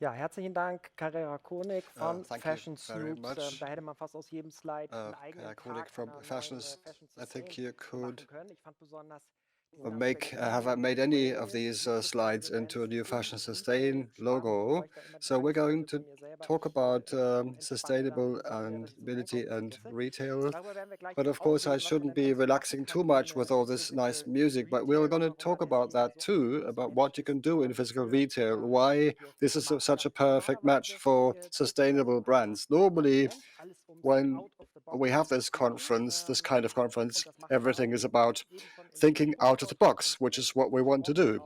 Ja, herzlichen Dank, Carrera Konig von Thank you Fashion very Snoops. much. Da hätte man fast aus jedem Slide einen eigenen Kollege Tag from einer neuen Fashions. Fashion I think Sustain you could machen können. Ich fand besonders diesen Aspekt have I made any of these slides into a new Fashion Sustain logo. So we're going to talk about sustainable and ability and retail. But of course, I shouldn't be relaxing too much with all this nice music. But we're going to talk about that too, about what you can do in physical retail, why this is such a perfect match for sustainable brands. Normally, when we have this conference, this kind of conference, everything is about thinking out of the box, which is what we want to do.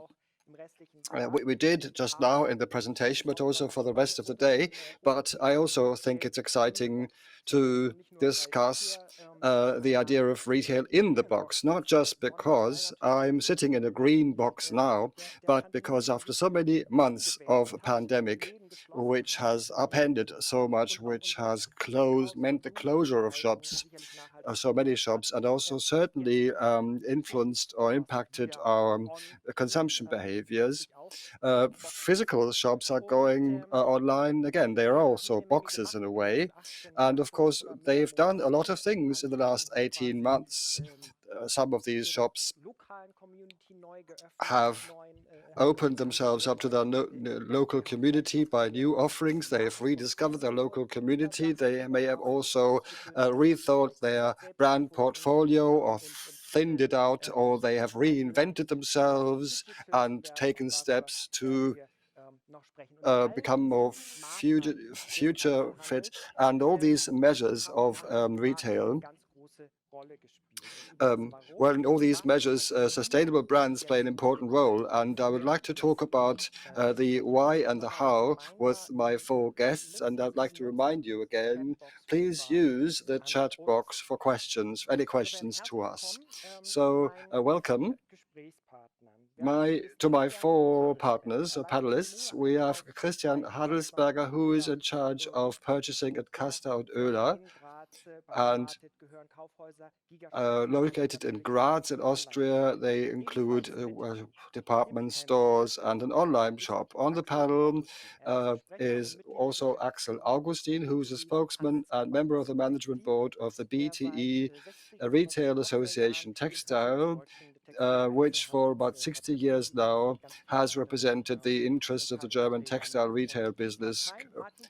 We did just now in the presentation, but also for the rest of the day. But I also think it's exciting to discuss the idea of retail in the box, not just because I'm sitting in a green box now, but because after so many months of a pandemic, which has upended so much, which has meant the closure of shops, so many shops, and also certainly influenced or impacted our consumption behaviors. Physical shops are going online again. They are also boxes in a way. And of course, they've done a lot of things in the last 18 months. Some of these shops have opened themselves up to their local community by new offerings. They have rediscovered their local community. They may have also rethought their brand portfolio or thinned it out, or they have reinvented themselves and taken steps to become more future fit. And all these measures of retail, well, in all these measures, sustainable brands play an important role. And I would like to talk about the why and the how with my four guests. And I'd like to remind you again, please use the chat box for questions, any questions to us. So welcome. To my four partners, panelists, we have Christian Handelsberger, who is in charge of purchasing at Kastner and Öhler, and located in Graz in Austria. They include department stores and an online shop. On the panel is also Axel Augustin, who's a spokesman and member of the management board of the BTE Retail Association Textile, which for about 60 years now has represented the interests of the German textile retail business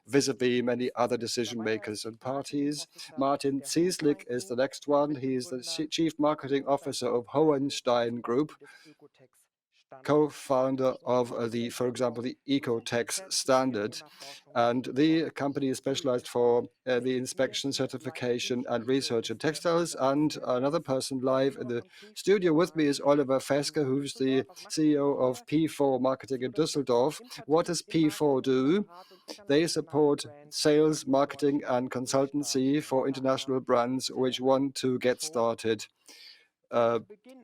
vis-a-vis many other decision makers and parties. Martin Cieslik is the next one. He is the Chief Marketing Officer of Hohenstein Group, co-founder of for example, the Ecotex standard. And the company is specialized for the inspection, certification, and research in textiles. And another person live in the studio with me is Oliver Feske, who's the CEO of P4 Marketing in Düsseldorf. What does P4 do? They support sales, marketing, and consultancy for international brands which want to get started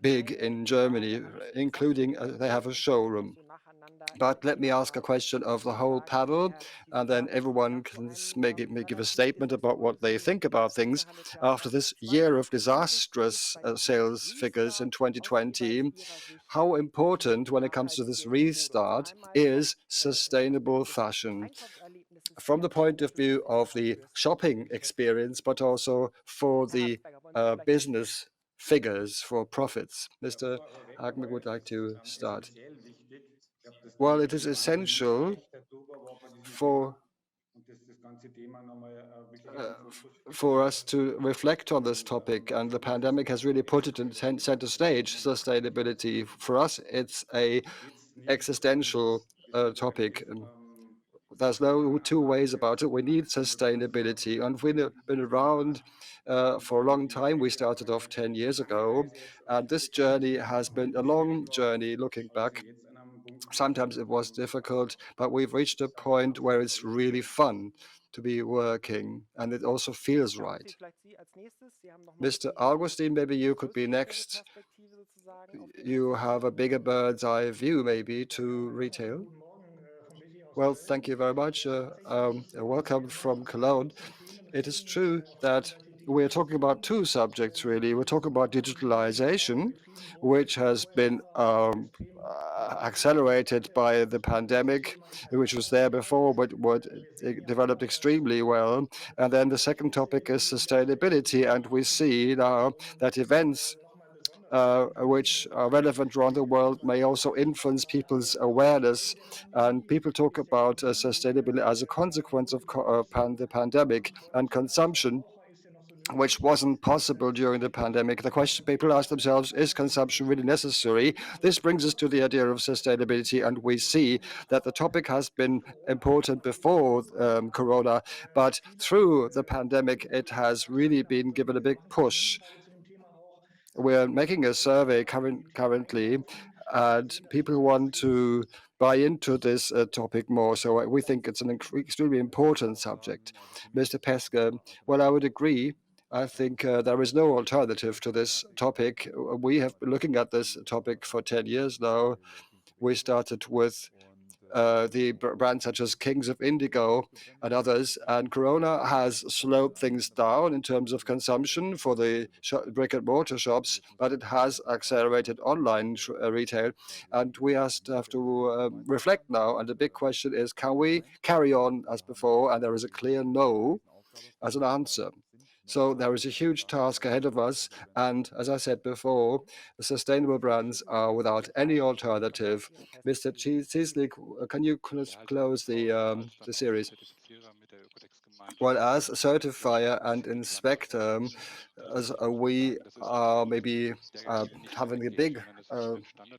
big in Germany, including they have a showroom. But let me ask a question of the whole panel, and then everyone can give a statement about what they think about things. After this year of disastrous sales figures in 2020, how important, when it comes to this restart, is sustainable fashion? From the point of view of the shopping experience, but also for the business figures for profits. Mr. Hagman would like to start. Well, it is essential for us to reflect on this topic, and the pandemic has really put it in center stage. Sustainability for us, it's a existential topic. There's no two ways about it. We need sustainability, and we've been around for a long time. We started off 10 years ago, and this journey has been a long journey looking back. Sometimes it was difficult, but we've reached a point where it's really fun to be working, and it also feels right. Mr. Augustin, maybe you could be next. You have a bigger bird's eye view, maybe, to retail. Well, thank you very much. Welcome from Cologne. It is true that we're talking about two subjects, really. We're talking about digitalization, which has been accelerated by the pandemic, which was there before, but what it developed extremely well. And then the second topic is sustainability. And we see now that events which are relevant around the world may also influence people's awareness. And people talk about sustainability as a consequence of the pandemic and consumption, which wasn't possible during the pandemic. The question people ask themselves, is consumption really necessary? This brings us to the idea of sustainability, and we see that the topic has been important before Corona, but through the pandemic, it has really been given a big push. We're making a survey currently, and people want to buy into this topic more. So we think it's an extremely important subject. Mr. Feske, well, I would agree. I think there is no alternative to this topic. We have been looking at this topic for 10 years now. We started with the brands such as Kings of Indigo and others. And Corona has slowed things down in terms of consumption for the brick and mortar shops, but it has accelerated online retail. And we have to reflect now. And the big question is, can we carry on as before? And there is a clear no as an answer. So there is a huge task ahead of us. And as I said before, the sustainable brands are without any alternative. Mr. Cieslik, can you close the series? Well, as a certifier and inspector, as we are maybe having the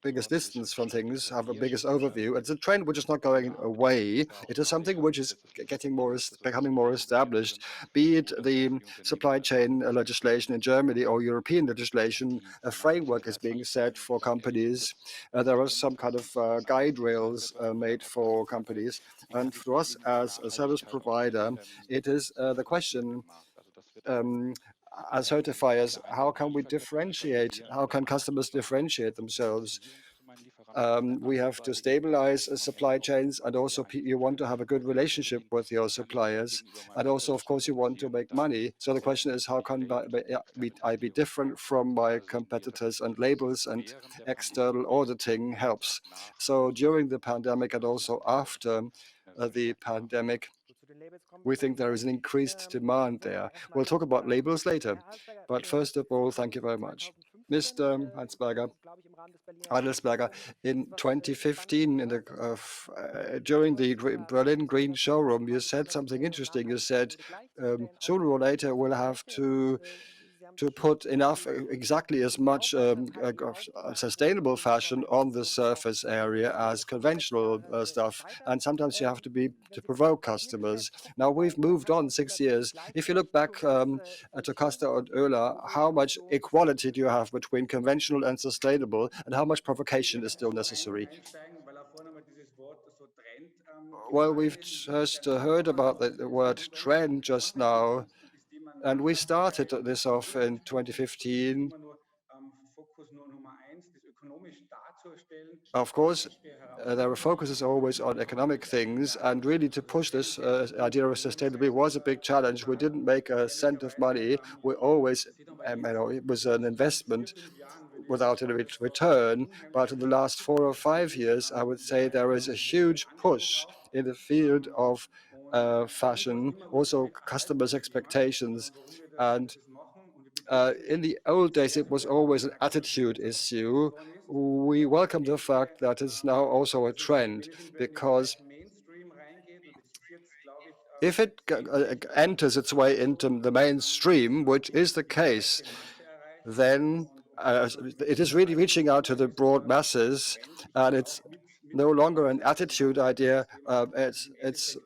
biggest distance from things, have a biggest overview. It's a trend which is not going away. It is something which is becoming more established, be it the supply chain legislation in Germany or European legislation. A framework is being set for companies. There are some kind of guide rails made for companies. And for us as a service provider, it is the question, as certifiers, how can we differentiate? How can customers differentiate themselves? We have to stabilize supply chains, and also you want to have a good relationship with your suppliers. And also, of course, you want to make money. So the question is, how can I be different from my competitors? And labels and external auditing helps. So during the pandemic and also after the pandemic, we think there is an increased demand there. We'll talk about labels later. But first of all, thank you very much. Mr. Adelsberger, in 2015, during the Berlin Green Showroom, you said something interesting. You said sooner or later we'll have to put exactly as much sustainable fashion on the surface area as conventional stuff. And sometimes you have to provoke customers. Now we've moved on 6 years. If you look back to Kastner and Öhler, how much equality do you have between conventional and sustainable, and how much provocation is still necessary? Well, we've just heard about the word trend just now. And we started this off in 2015. Of course, their focus is always on economic things, and really to push this idea of sustainability was a big challenge. We didn't make a cent of money. We always, it was an investment without a return. But in the last 4 or 5 years, I would say there is a huge push in the field of fashion, also customers' expectations. And in the old days, it was always an attitude issue. We welcome the fact that it's now also a trend, because if it enters its way into the mainstream, which is the case, then it is really reaching out to the broad masses, and it's no longer an attitude idea. It's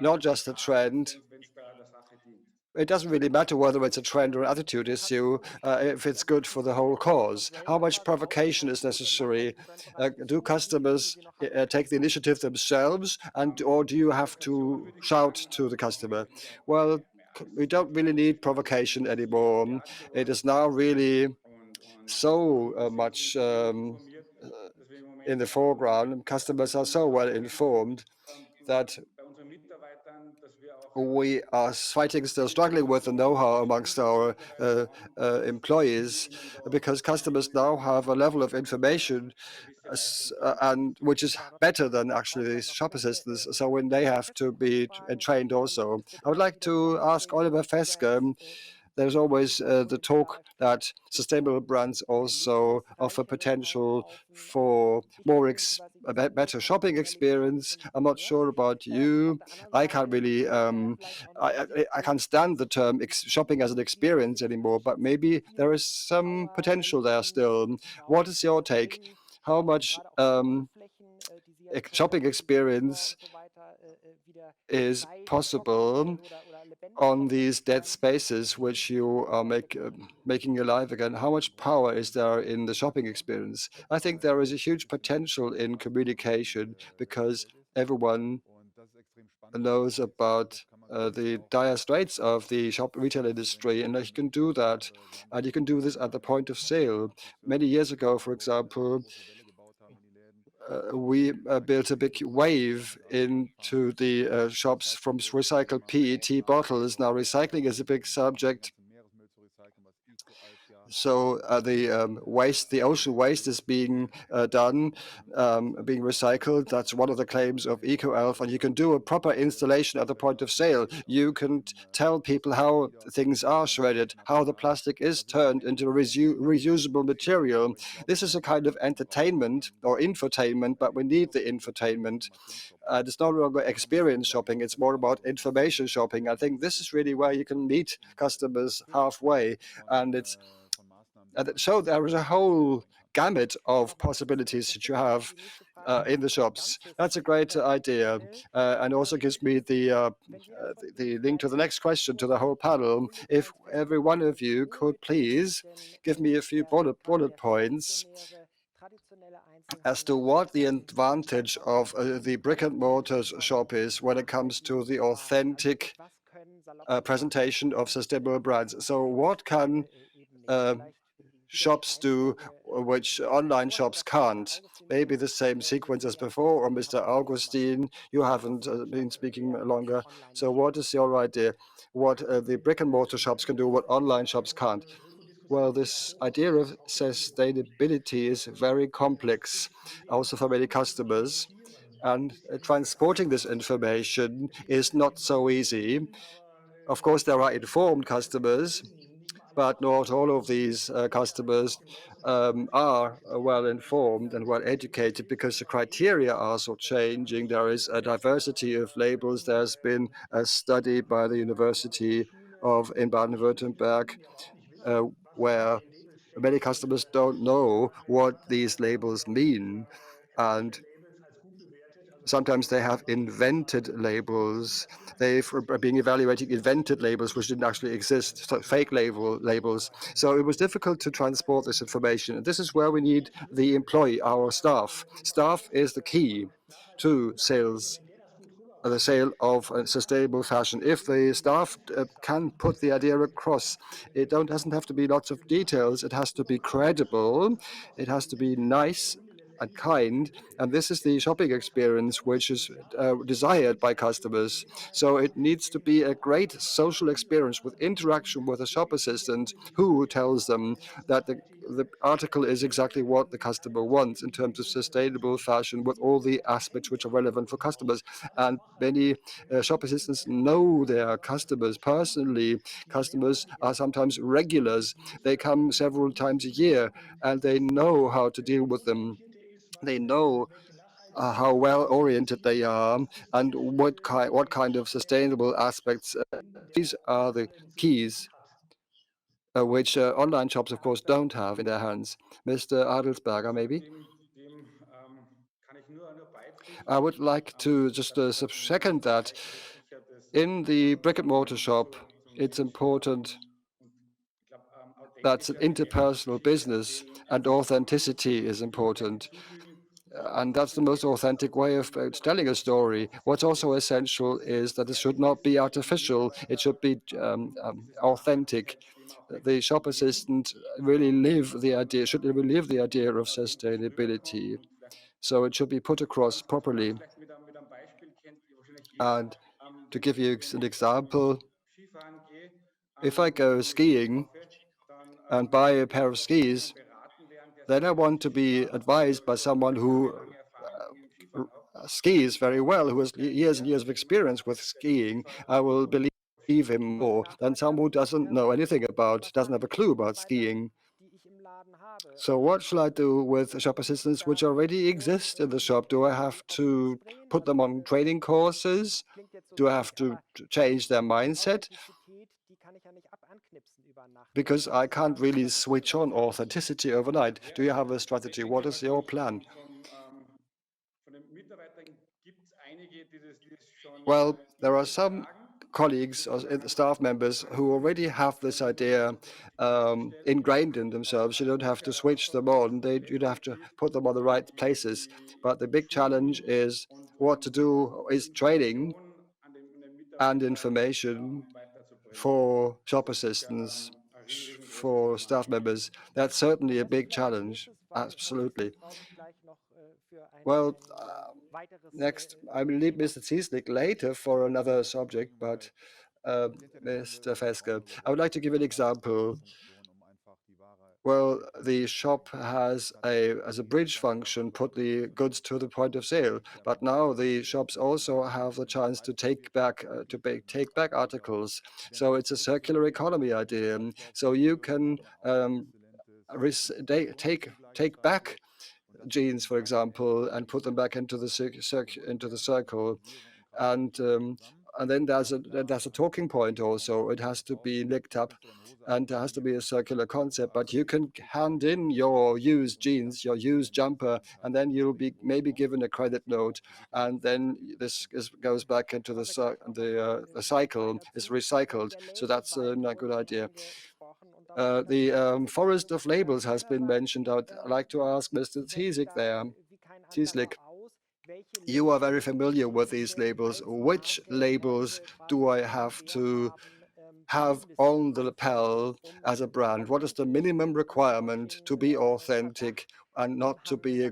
not just a trend. It doesn't really matter whether it's a trend or an attitude issue if it's good for the whole cause. How much provocation is necessary? Do customers take the initiative themselves, or do you have to shout to the customer? Well, we don't really need provocation anymore. It is now really so much in the foreground. Customers are so well informed that we are still struggling with the know-how amongst our employees, because customers now have a level of information and which is better than actually these shop assistants. So when they have to be trained also. I would like to ask Oliver Feske. There's always the talk that sustainable brands also offer potential for a better shopping experience. I'm not sure about you. I can't really, I can't stand the term shopping as an experience anymore, but maybe there is some potential there still. What is your take? How much shopping experience is possible on these dead spaces which you are making alive again? How much power is there in the shopping experience? I think there is a huge potential in communication, because everyone knows about the dire straits of the retail industry, and you can do that, and you can do this at the point of sale. Many years ago, for example, we built a big wave into the shops from recycled PET bottles. Now, recycling is a big subject. So the ocean waste is being being recycled. That's one of the claims of EcoElf, and you can do a proper installation at the point of sale. You can tell people how things are shredded, how the plastic is turned into reusable material. This is a kind of entertainment or infotainment, but we need the infotainment. It's no longer experience shopping, it's more about information shopping. I think this is really where you can meet customers halfway, and so there is a whole gamut of possibilities that you have in the shops. That's a great idea, and also gives me the link to the next question to the whole panel. If every one of you could please give me a few bullet points as to what the advantage of the brick and mortar shop is when it comes to the authentic presentation of sustainable brands. So what can shops do which online shops can't? Maybe the same sequence as before, or Mr. Augustin, you haven't been speaking longer. So what is your idea? What the brick and mortar shops can do, what online shops can't? Well, this idea of sustainability is very complex, also for many customers. And transporting this information is not so easy. Of course, there are informed customers, but not all of these customers are well informed and well educated, because the criteria are so changing. There is a diversity of labels. There's been a study by the University in Baden-Württemberg where many customers don't know what these labels mean. And sometimes they have invented labels. They are being evaluating invented labels which didn't actually exist, so fake labels. So it was difficult to transport this information. And this is where we need the employee, our staff. Staff is the key to sales, the sale of sustainable fashion. If the staff can put the idea across, it doesn't have to be lots of details. It has to be credible. It has to be nice and kind. And this is the shopping experience which is desired by customers. So it needs to be a great social experience with interaction with a shop assistant who tells them that the article is exactly what the customer wants in terms of sustainable fashion, with all the aspects which are relevant for customers. And many shop assistants know their customers personally. Customers are sometimes regulars. They come several times a year, and they know how to deal with them. They know how well oriented they are and what kind of sustainable aspects. These are the keys which online shops, of course, don't have in their hands. Mr. Adelsberger, maybe? I would like to just second that. In the brick and mortar shop, it's important that's an interpersonal business, and authenticity is important. And that's the most authentic way of telling a story. What's also essential is that it should not be artificial. It should be authentic. The shop assistant really should really live the idea of sustainability. So it should be put across properly. And To give you an example, if I go skiing and buy a pair of skis, then I want to be advised by someone who skis very well, who has years and years of experience with skiing. I will believe him more than someone who doesn't know anything about, doesn't have a clue about skiing. So what shall I do with shop assistants which already exist in the shop? Do I have to put them on training courses? Do I have to change their mindset? Because I can't really switch on authenticity overnight. Do you have a strategy? What is your plan? Well, there are some colleagues or staff members who already have this idea ingrained in themselves. You don't have to switch them on. You'd have to put them on the right places. But the big challenge is what to do is training and information for shop assistants, for staff members. That's certainly a big challenge. Absolutely. Well, next, I will leave Mr. Cieslik later for another subject, but Mr. Feske, I would like to give an example. Well, the shop has as a bridge function, put the goods to the point of sale. But now the shops also have the chance to take back articles. So it's a circular economy idea. So you can take back jeans, for example, and put them back into the circle, and then there's a talking point also. It has to be linked up, and there has to be a circular concept. But you can hand in your used jeans, your used jumper, and then you'll be maybe given a credit note, and then this goes back into the cycle, is recycled. So that's a good idea. The forest of labels has been mentioned. I'd like to ask Mr. Cieslik, you are very familiar with these labels. Which labels do I have to have on the lapel as a brand? What is the minimum requirement to be authentic and not to be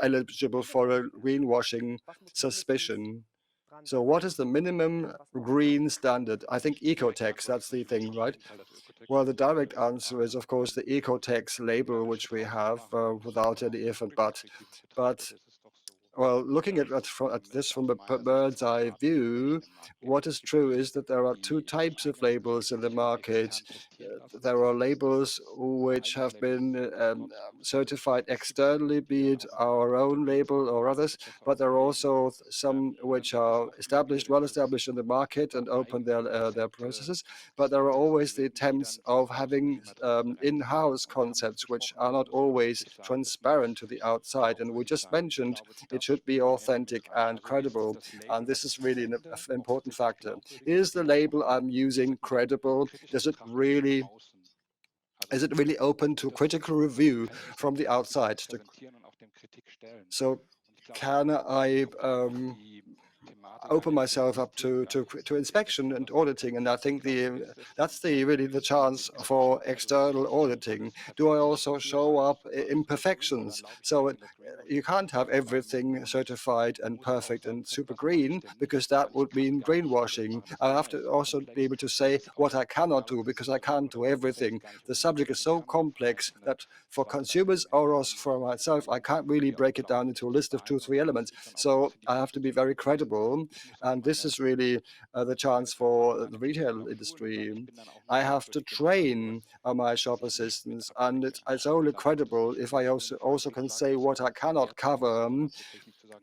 eligible for a greenwashing suspicion? So what is the minimum green standard? I think Ecotex, that's the thing, right? Well, the direct answer is, of course, the Ecotex label, which we have without any if and but. But well, looking at this from a bird's eye view, what is true is that there are two types of labels in the market. There are labels which have been certified externally, be it our own label or others, but there are also some which are well established in the market and open their processes. But there are always the attempts of having in-house concepts which are not always transparent to the outside. And we just mentioned it should be authentic and credible. And this is really an important factor. Is the label I'm using credible? Is it really open to critical review from the outside? So can I open myself up to inspection and auditing? And I think that's really the chance for external auditing. Do I also show up imperfections? So you can't have everything certified and perfect and super green, because that would mean greenwashing. I have to also be able to say what I cannot do, because I can't do everything. The subject is so complex that for consumers or for myself, I can't really break it down into a list of 2-3 elements. So I have to be very credible. And this is really the chance for the retail industry. I have to train my shop assistants, and it's only credible if I also can say what I cannot cover.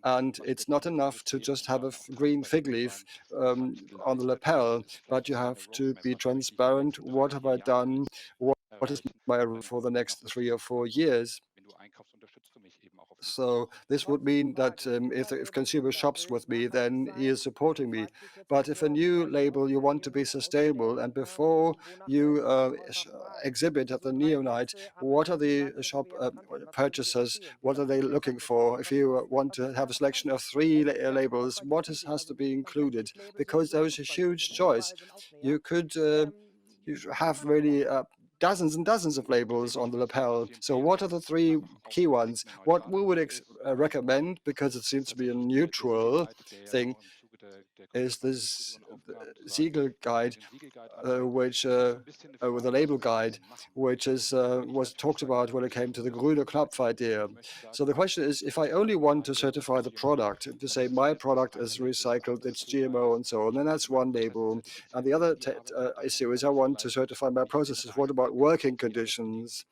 And it's not enough to just have a green fig leaf on the lapel, but you have to be transparent. What have I done? What is my role for the next 3 or 4 years? So this would mean that if consumer shops with me, then he is supporting me. But if a new label, you want to be sustainable, and before you exhibit at the Neonite, what are the shop purchasers, what are they looking for? If you want to have a selection of 3 labels, what has to be included? Because there is a huge choice. You could you have really dozens and dozens of labels on the lapel. So what are the 3 key ones? What we would recommend, because it seems to be a neutral thing, is this Siegel guide, which with the label guide, which is was talked about when it came to the Gruner idea. So the question is, if I only want to certify the product, to say my product is recycled, it's GMO and so on, then that's one label. And the other issue is I want to certify my processes. What about working conditions?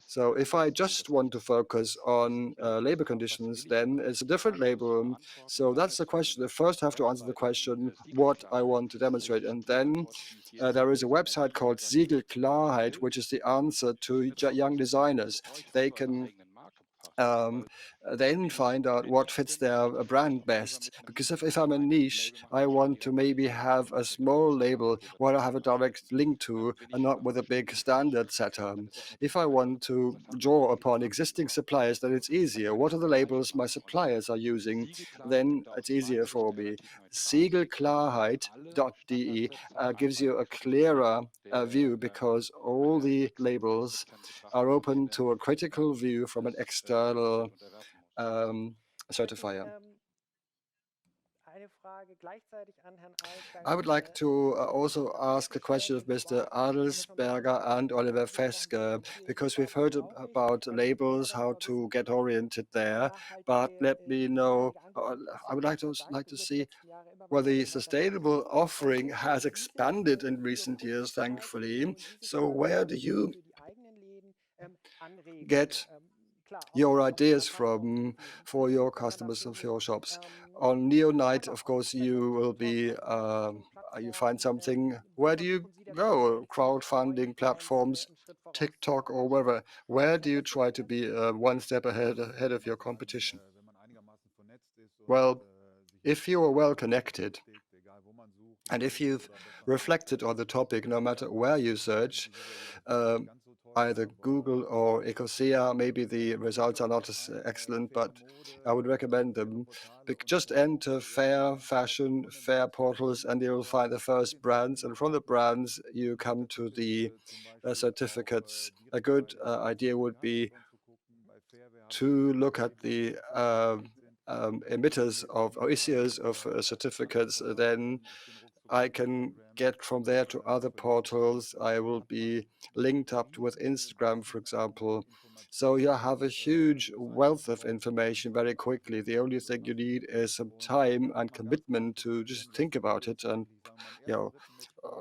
So if I just want to focus on labor conditions, then it's a different label. So that's the question. I first have to answer the question, what I want to demonstrate. And then there is a website called Siegel Klarheit, which is the answer to young designers. They can um, then find out what fits their brand best. Because if I'm a niche, I want to maybe have a small label where I have a direct link to and not with a big standard setter. If I want to draw upon existing suppliers, then it's easier. What are the labels my suppliers are using? Then it's easier for me. Siegelklarheit.de gives you a clearer view because all the labels are open to a critical view from an external certifier. I would like to also ask a question of Mr. Adelsberger and Oliver Feske, because we've heard about labels, how to get oriented there, but let me know, I would like to see well, the sustainable offering has expanded in recent years, thankfully. So where do you get your ideas from for your customers and for your shops? On Neonite, of course, you will be, you find something. Where do you go? Crowdfunding platforms, TikTok or wherever. Where do you try to be one step ahead of your competition? Well, if you are well connected, and if you've reflected on the topic, no matter where you search, either Google or Ecosia, maybe the results are not as excellent, but I would recommend them. Just enter fair fashion, fair portals, and you'll find the first brands. And from the brands, you come to the certificates. A good idea would be to look at the emitters of or issuers of certificates. Then I can get from there to other portals. I will be linked up with Instagram, for example. So you have a huge wealth of information very quickly. The only thing you need is some time and commitment to just think about it and,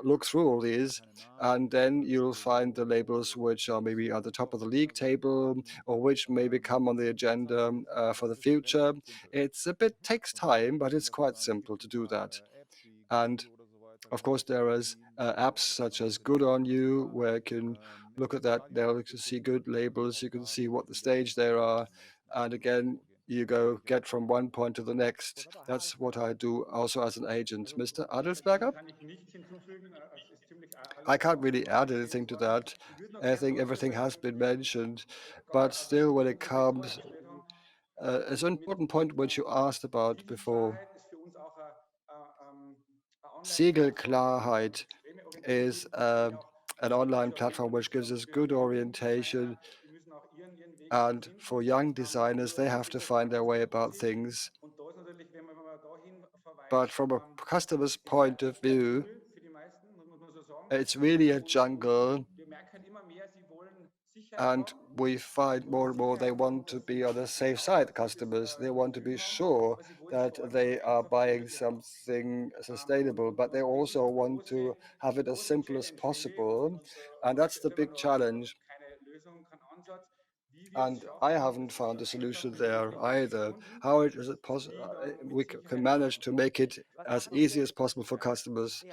look through all these. And then you'll find the labels which are maybe at the top of the league table or which maybe come on the agenda for the future. It's a bit takes time, but it's quite simple to do that. And of course, there is apps such as Good on You, where you can look at that. There you can see good labels. You can see what the stage there are. And again, you go get from one point to the next. That's what I do also as an agent. Mr. Adelsberger? I can't really add anything to that. I think everything has been mentioned. But still, when it comes, it's an important point which you asked about before. Siegelklarheit is an online platform which gives us good orientation. And for young designers, they have to find their way about things. But from a customer's point of view, it's really a jungle. And we find more and more they want to be on the safe side, customers. They want to be sure that they are buying something sustainable, but they also want to have it as simple as possible. And that's the big challenge. And I haven't found a solution there either. How is it possible we can manage to make it as easy as possible for customers?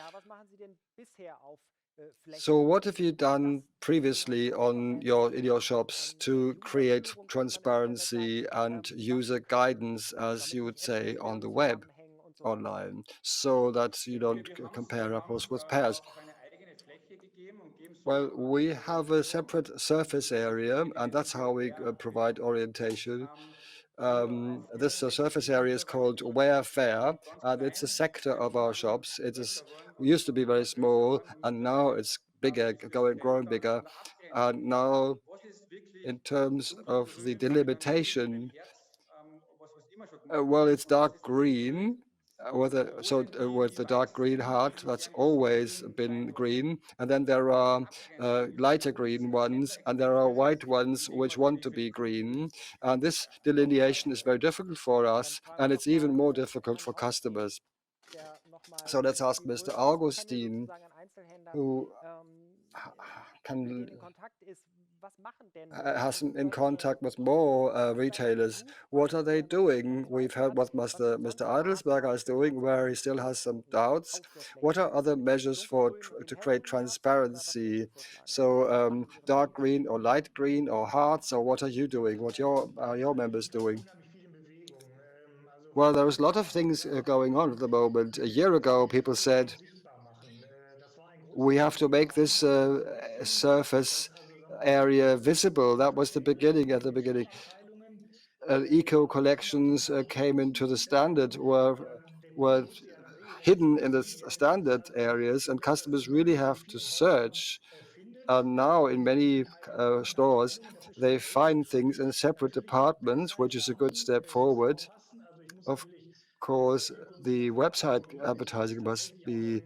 So what have you done previously in your shops to create transparency and user guidance, as you would say, on the web online, so that you don't compare apples with pears? Well, we have a separate surface area, and that's how we provide orientation. This surface area is called Wear Fair, and it's a sector of our shops. We used to be very small, and now it's bigger, growing bigger. And now, in terms of the delimitation, well, it's dark green, with the dark green heart, that's always been green. And then there are lighter green ones, and there are white ones which want to be green. And this delineation is very difficult for us, and it's even more difficult for customers. So let's ask Mr. Augustin, who has in contact with more retailers. What are they doing? We've heard what Mr. Adelsberger is doing, where he still has some doubts. What are other measures to create transparency? So dark green or light green or hearts, or what are you doing? What are your members doing? Well, there's a lot of things going on at the moment. A year ago, people said, we have to make this surface area visible. That was the beginning. At the beginning, eco collections came into the standard, were hidden in the standard areas, and customers really have to search. And now in many stores, they find things in separate departments, which is a good step forward. Of course, the website advertising must be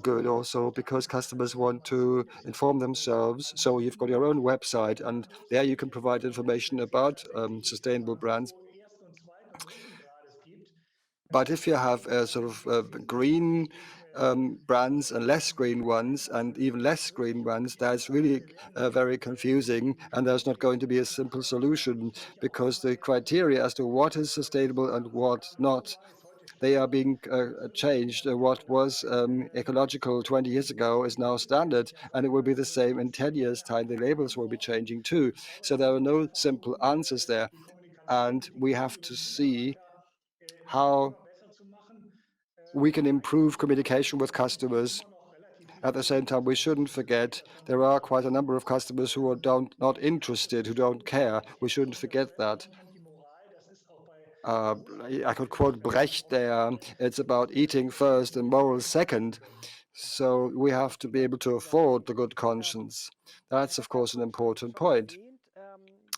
good also, because customers want to inform themselves. So you've got your own website, and there you can provide information about sustainable brands. But if you have sort of green brands and less green ones, and even less green ones, that's really very confusing, and there's not going to be a simple solution, because the criteria as to what is sustainable and what not, they are being changed. What was ecological 20 years ago is now standard, and it will be the same in 10 years' time. The labels will be changing too. So there are no simple answers there, and we have to see how we can improve communication with customers. At the same time, we shouldn't forget there are quite a number of customers who are not interested, who don't care. We shouldn't forget that. I could quote Brecht there. It's about eating first and morals second. So we have to be able to afford the good conscience. That's, of course, an important point.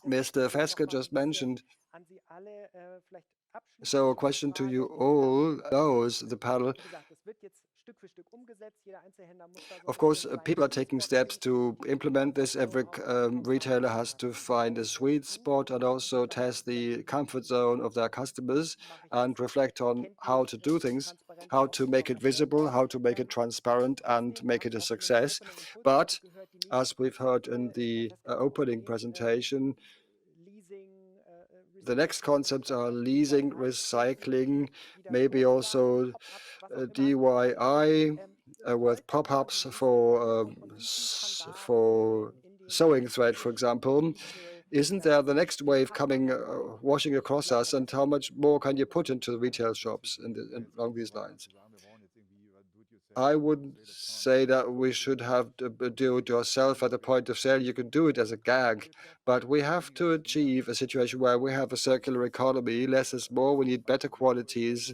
Mr. Feske just mentioned. So a question to you all, those, the panel. Of course, people are taking steps to implement this. Every retailer has to find a sweet spot and also test the comfort zone of their customers and reflect on how to do things, how to make it visible, how to make it transparent and make it a success. But as we've heard in the opening presentation, the next concepts are leasing, recycling, maybe also DIY with pop-ups for sewing thread, for example. Isn't there the next wave coming, washing across us, and how much more can you put into the retail shops along these lines? I would say that we should have to do it yourself at the point of sale. You can do it as a gag, but we have to achieve a situation where we have a circular economy. Less is more. We need better qualities.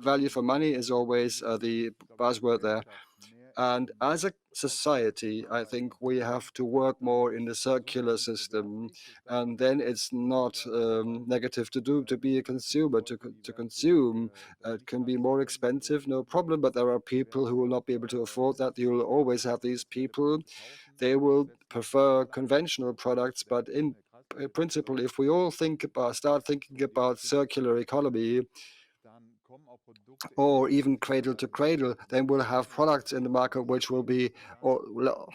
Value for money is always the buzzword there. And as a society, I think we have to work more in the circular system, and then it's not negative to be a consumer, to consume. It can be more expensive, no problem, but there are people who will not be able to afford that. You will always have these people. They will prefer conventional products, but in principle, if we all start thinking about circular economy, or even cradle to cradle, then we'll have products in the market which will be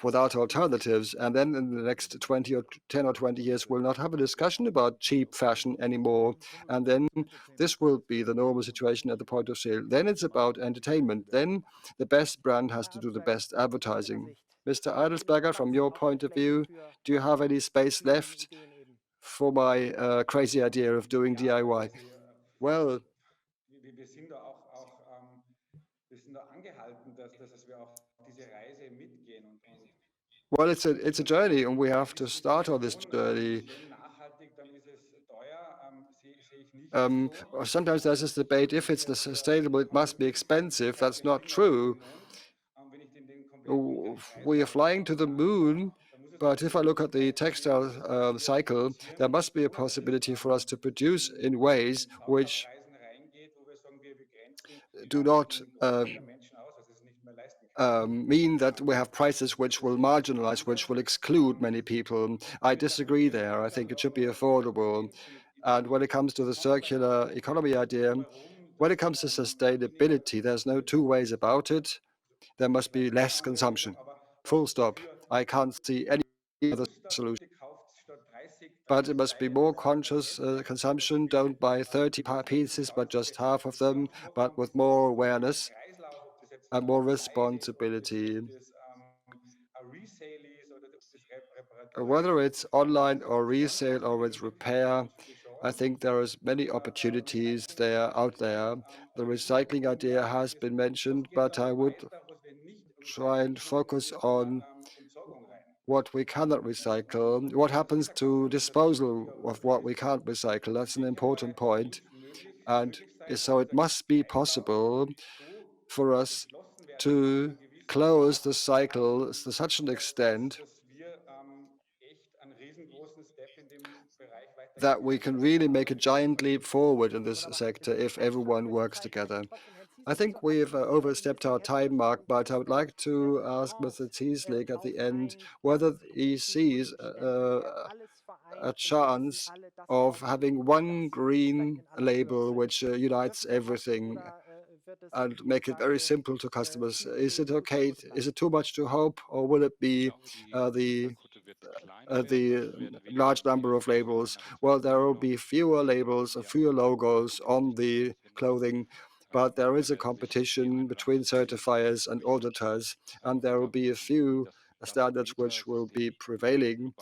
without alternatives. And then in the next 10 or 20 years, we'll not have a discussion about cheap fashion anymore. And then this will be the normal situation at the point of sale. Then it's about entertainment. Then the best brand has to do the best advertising. Mr. Adelsberger, from your point of view, do you have any space left for my crazy idea of doing DIY? Well, it's a journey, and we have to start on this journey. Sometimes there's this debate, if it's sustainable, it must be expensive. That's not true. We are flying to the moon, but if I look at the textile cycle, there must be a possibility for us to produce in ways which do not mean that we have prices which will marginalize, which will exclude many people. I disagree there. I think it should be affordable. And when it comes to the circular economy idea, when it comes to sustainability, there's no two ways about it. There must be less consumption. Full stop. I can't see any other solution. But it must be more conscious consumption. Don't buy 30 pieces, but just half of them, but with more awareness and more responsibility. Whether it's online or resale or it's repair, I think there is many opportunities out there. The recycling idea has been mentioned, but I would try and focus on what we cannot recycle. What happens to disposal of what we can't recycle? That's an important point. And so it must be possible for us to close the cycle to such an extent that we can really make a giant leap forward in this sector if everyone works together. I think we've overstepped our time mark, but I would like to ask Mr. Cieslik at the end whether he sees a chance of having one green label which unites everything and make it very simple to customers. Is it okay? Is it too much to hope, or will it be the large number of labels? Well, there will be fewer labels, fewer logos on the clothing, but there is a competition between certifiers and auditors, and there will be a few standards which will be prevailing.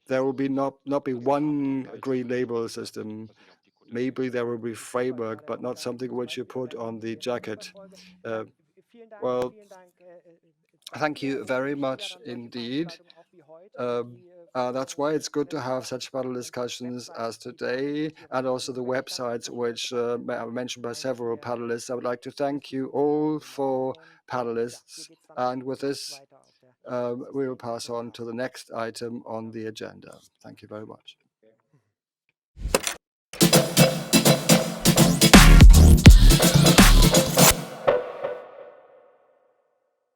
There will be not be one green label system. Maybe there will be framework, but not something which you put on the jacket. Well, thank you very much indeed. That's why it's good to have such panel discussions as today, and also the websites which are mentioned by several panelists. I would like to thank you all for panelists, and with this, we will pass on to the next item on the agenda. Thank you very much.